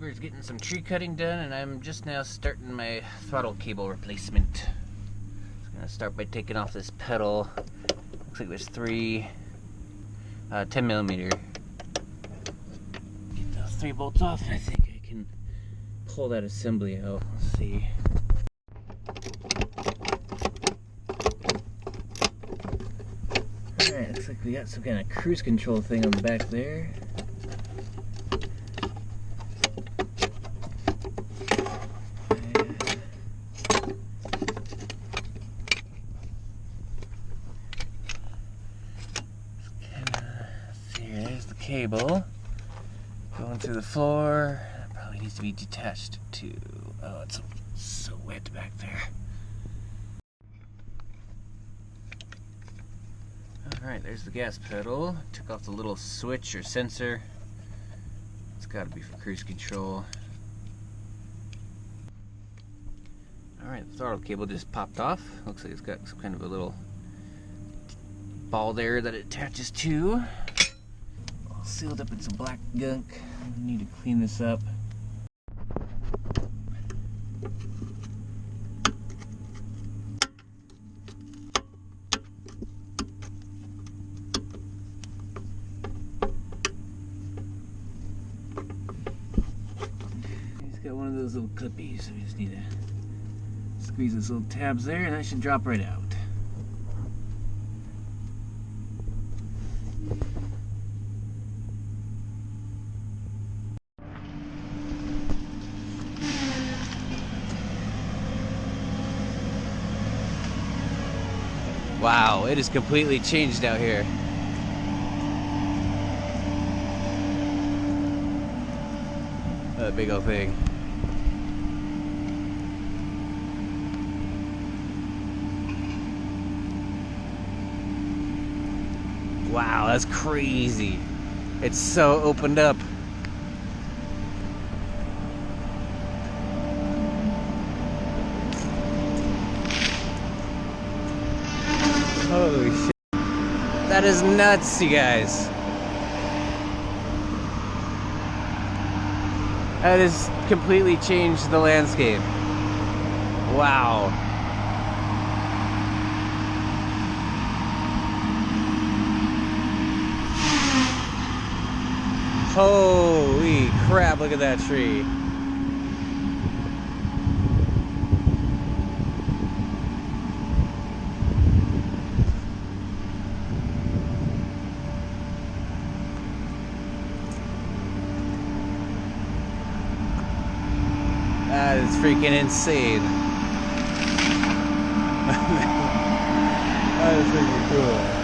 neighbor's getting some tree cutting done, and I'm just now starting my throttle cable replacement. I'm gonna start by taking off this pedal. Looks like there's three 10mm. Get those 3 bolts off, and I think I can pull that assembly out. Let's see. Alright, looks like we got some kind of cruise control thing on the back there. There's the cable going through the floor. That probably needs to be detached too. Oh, it's so wet back there. Alright, there's the gas pedal. Took off the little switch or sensor. It's got to be for cruise control. Alright, the throttle cable just popped off. Looks like it's got some kind of a little ball there that it attaches to. All sealed up in some black gunk. I need to clean this up. Got one of those little clippies, so we just need to squeeze those little tabs there, and that should drop right out. Wow, it is completely changed out here. That big old thing. Wow, that's crazy. It's so opened up. Holy shit. That is nuts, you guys. That has completely changed the landscape. Wow. Holy crap, look at that tree. That is freaking insane. That is freaking cool.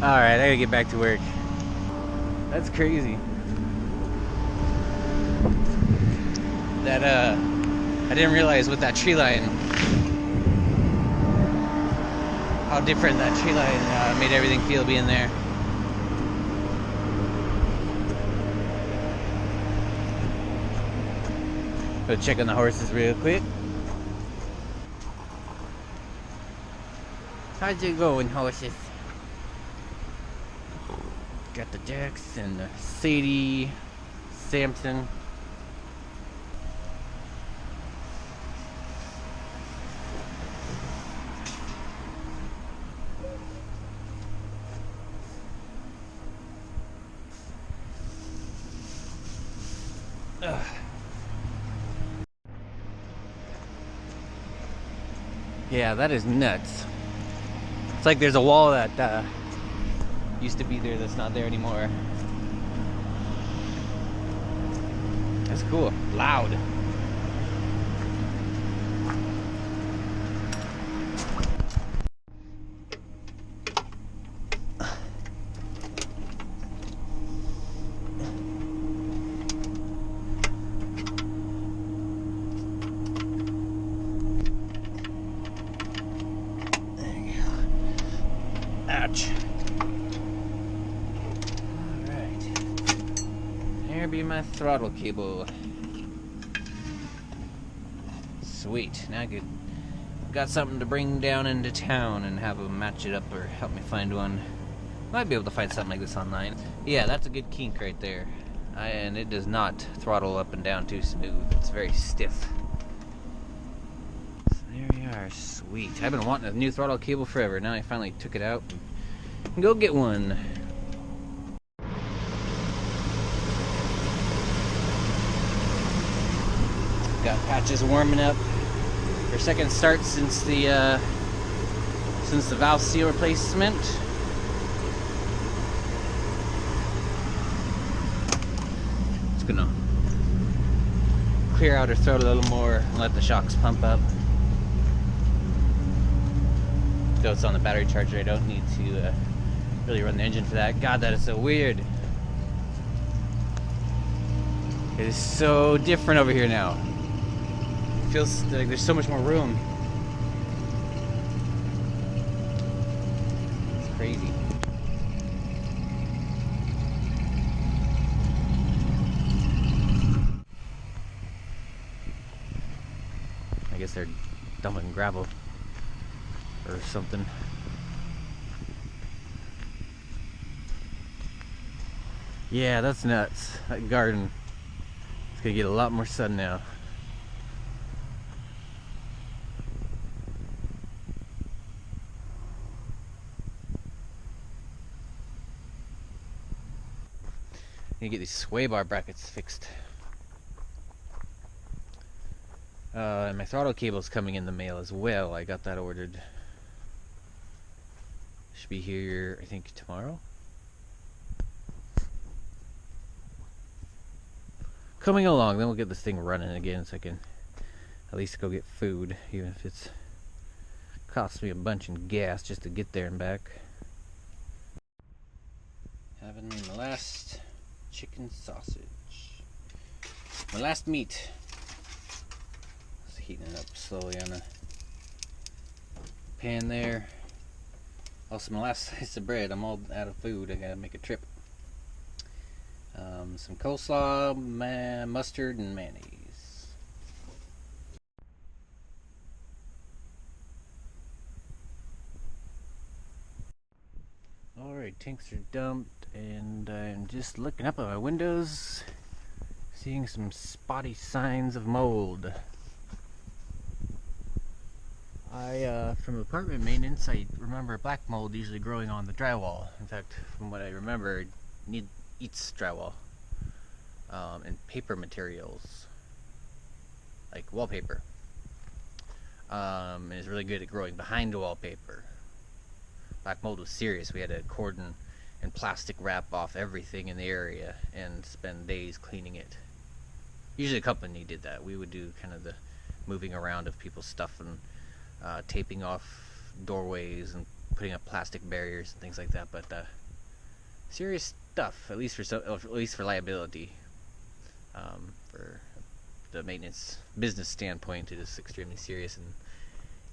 Alright, I gotta get back to work. That's crazy. That, I didn't realize with that tree line, how different that tree line made everything feel being there. Go check on the horses real quick. How's it going, horses? Got the Jax and the Sadie, Samson. Ugh. Yeah, that is nuts. It's like there's a wall that used to be there that's not there anymore. That's cool. Loud. There be my throttle cable. Sweet. Now I got something to bring down into town and have them match it up or help me find one. Might be able to find something like this online. Yeah, that's a good kink right there. And it does not throttle up and down too smooth. It's very stiff. So there we are. Sweet. I've been wanting a new throttle cable forever. Now I finally took it out and go get one. Got patches warming up. Their second start since the valve seal replacement. Just gonna clear out her throat a little more and let the shocks pump up. Though it's on the battery charger, I don't need to really run the engine for that. God, that is so weird. It is so different over here now. It feels like there's so much more room. It's crazy. I guess they're dumping gravel or something. Yeah, that's nuts. That garden is gonna get a lot more sun now. Need to get these sway bar brackets fixed. And my throttle cable's coming in the mail as well. I got that ordered. Should be here, I think, tomorrow. Coming along, then we'll get this thing running again so I can at least go get food, even if it's cost me a bunch in gas just to get there and back. Having my last chicken sausage. My last meat. Just heating it up slowly on the pan there. Also, my last slice of bread. I'm all out of food. I gotta make a trip. Some coleslaw, mustard, and mayonnaise. Alright, tanks are dumped, and I'm just looking up at my windows, seeing some spotty signs of mold. From apartment maintenance, I remember black mold usually growing on the drywall. In fact, from what I remember, it eats drywall. And paper materials, like wallpaper. And it's really good at growing behind the wallpaper. Black mold was serious. We had to cordon and plastic wrap off everything in the area and spend days cleaning it. Usually a company did that. We would do kind of the moving around of people's stuff and taping off doorways and putting up plastic barriers and things like that. But serious stuff, at least for liability. For the maintenance business standpoint, it is extremely serious, and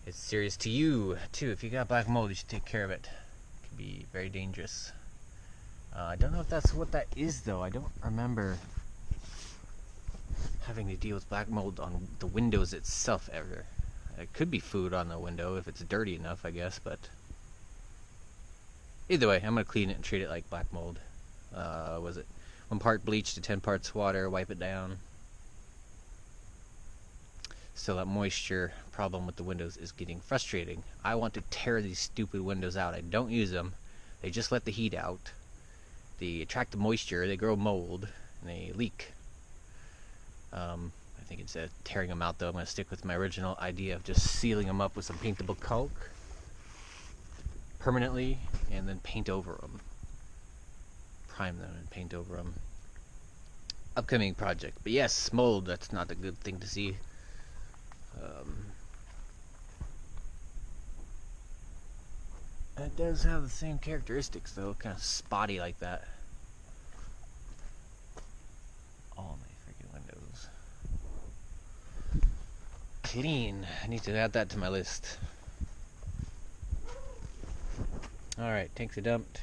it's serious to you too. If you got black mold, you should take care of it. It can be very dangerous. I don't know if that's what that is though. I don't remember having to deal with black mold on the windows itself ever. It could be food on the window if it's dirty enough, I guess, but either way, I'm gonna clean it and treat it like black mold. Was it 1 part bleach to 10 parts water, wipe it down. Still, that moisture problem with the windows is getting frustrating. I want to tear these stupid windows out. I don't use them. They just let the heat out. They attract the moisture, they grow mold, and they leak. I think instead of tearing them out though, I'm going to stick with my original idea of just sealing them up with some paintable caulk permanently, and then paint over them. Prime them and paint over them. Upcoming project. But yes, mold, that's not a good thing to see. It does have the same characteristics though, kind of spotty like that. All my freaking windows. Clean. I need to add that to my list. Alright, tanks are dumped.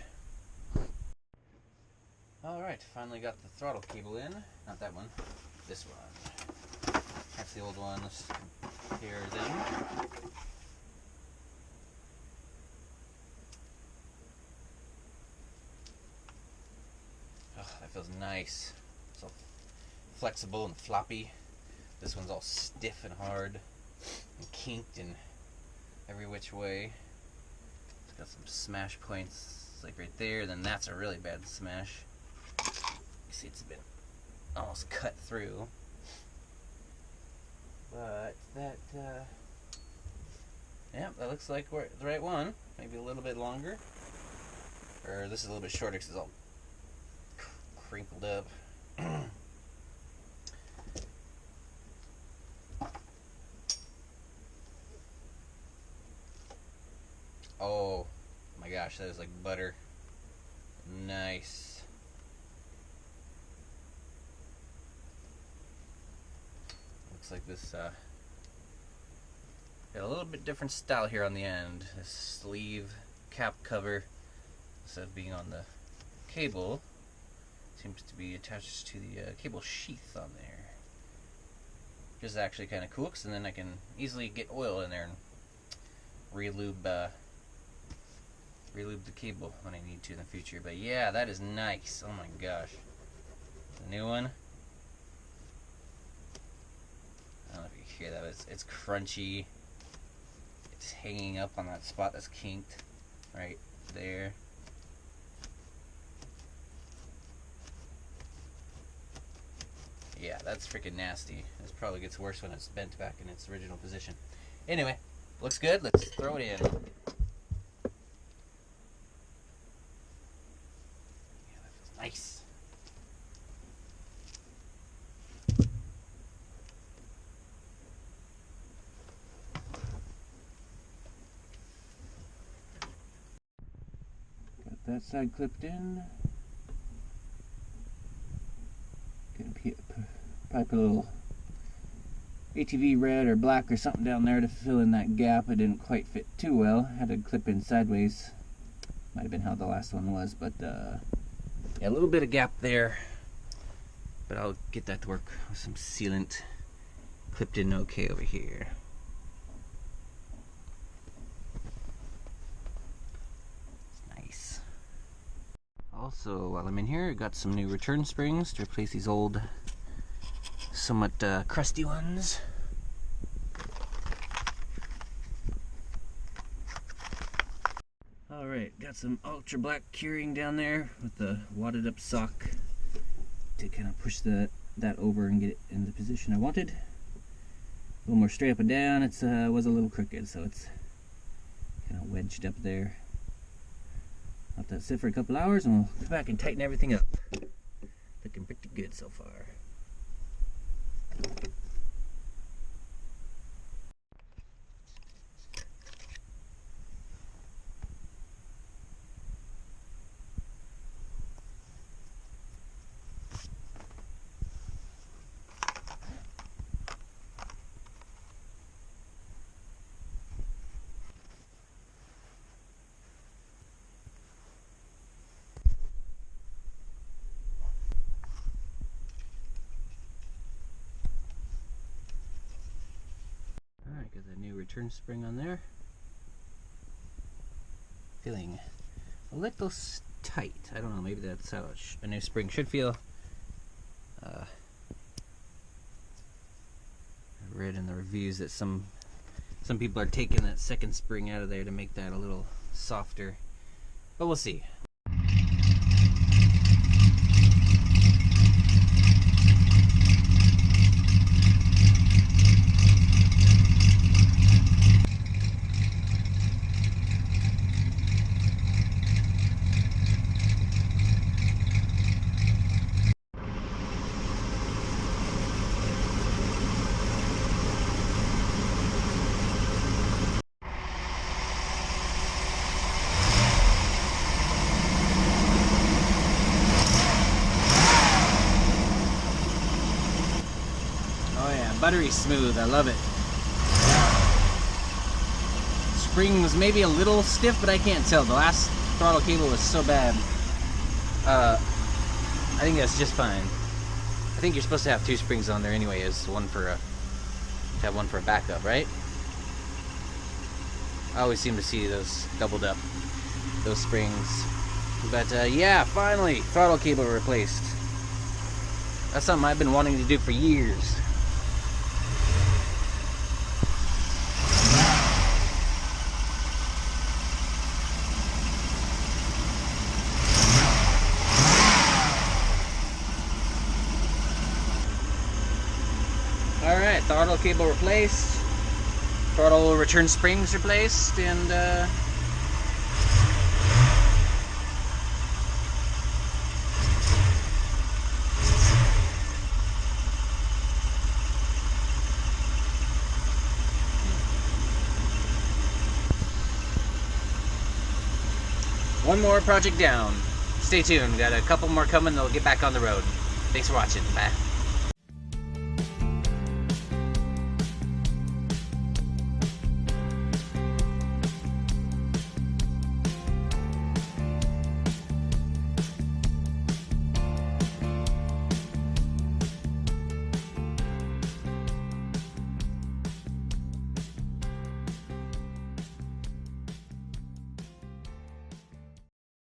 Alright. Alright, finally got the throttle cable in. Not that one, this one. That's the old one. Let's compare them. Oh, that feels nice. It's all flexible and floppy. This one's all stiff and hard and kinked in every which way. It's got some smash points, like right there. Then that's a really bad smash. You see, it's been almost cut through. But that, yeah, that looks like we're the right one. Maybe a little bit longer. Or this is a little bit shorter because it's all crinkled up. Oh my gosh, that is like butter. Nice. Looks like this got a little bit different style here on the end. This sleeve cap cover, instead of being on the cable, seems to be attached to the cable sheath on there. Which is actually kind of cool, because then I can easily get oil in there and re-lube the cable when I need to in the future. But yeah, that is nice. Oh my gosh. The new one. I don't know if you can hear that, but it's crunchy. It's hanging up on that spot that's kinked right there. Yeah, that's freaking nasty. This probably gets worse when it's bent back in its original position. Anyway, looks good. Let's throw it in. Nice. Got that side clipped in. Gonna pipe a little ATV red or black or something down there to fill in that gap. It didn't quite fit too well. Had to clip in sideways. Might have been how the last one was, but yeah, a little bit of gap there, but I'll get that to work with some sealant. Clipped in okay over here. Nice. Also, while I'm in here, I got some new return springs to replace these old, somewhat crusty ones. Alright, got some ultra black curing down there with the wadded up sock to kind of push that over and get it in the position I wanted. A little more straight up and down. It was a little crooked, so it's kind of wedged up there. Let that sit for a couple hours and we'll come back and tighten everything up. Looking pretty good so far. Got the new return spring on there. Feeling a little tight. I don't know, maybe that's how a new spring should feel. I read in the reviews that some people are taking that second spring out of there to make that a little softer. But we'll see. Buttery smooth, I love it. Spring was maybe a little stiff, but I can't tell. The last throttle cable was so bad. I I think that's just fine. I think you're supposed to have 2 springs on there anyway, as one for a, to have one for a backup, right? I always seem to see those doubled up, those springs. But yeah, finally, throttle cable replaced. That's something I've been wanting to do for years. Alright, throttle cable replaced, throttle return springs replaced, and one more project down. Stay tuned, got a couple more coming, they'll get back on the road. Thanks for watching, bye.